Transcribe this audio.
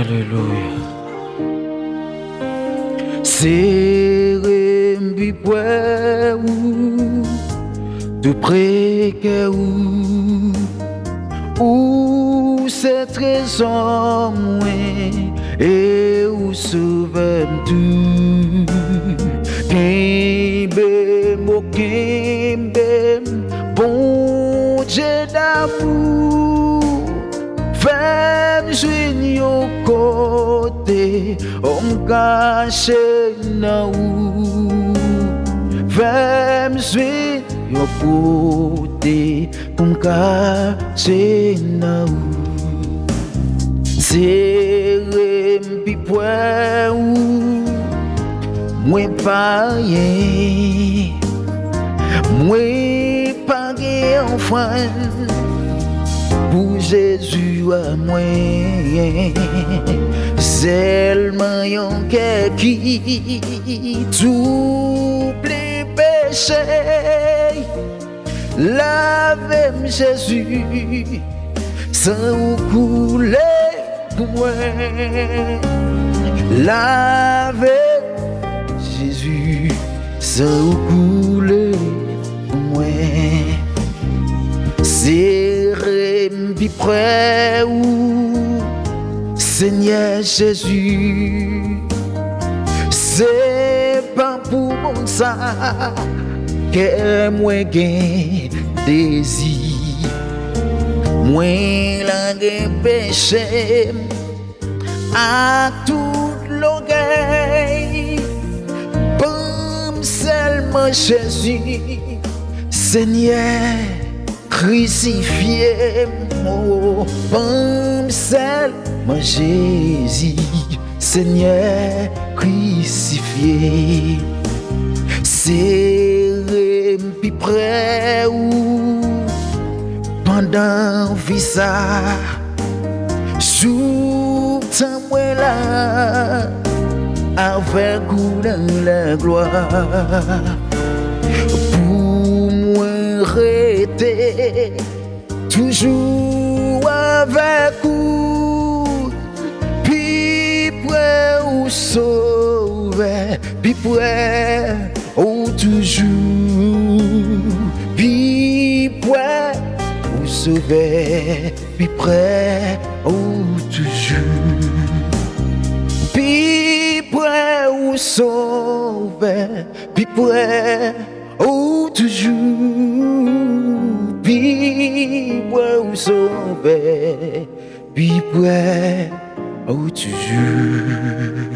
Alléluia. C'est mi poids de près que où c'est trésor et où sauve tout. Kimbe mo kimbe bon Dieu d'amour. Femme jouine au côté, on cache na ou. Femme jouine au côté, on cache na ou. C'est rempi point ou, moi pas rien, moi pas enfant. Pour Jésus à moi, seulement yon cœur qui tout les péchés. Lave Jésus, sans couler pour moi. Lave Jésus, sans couler pour moi. C'est rempi près où Seigneur Jésus, c'est pas pour mon ça que moi gain désir, moi la gain péché à toute l'orgueil. Bon seulement Jésus, Seigneur crucifié, mon bon seulement Jésus, Seigneur crucifié. C'est rempi près ou pendant vie ça, sous temps moi là, avec vous dans la gloire. Pour moi rester toujours avec vous, puis près ou sauver, puis près ou toujours, puis près ou sauver, puis près ou toujours, puis près ou sauver, puis près ou toujours, puis près ou sauver, puis près ou toujours.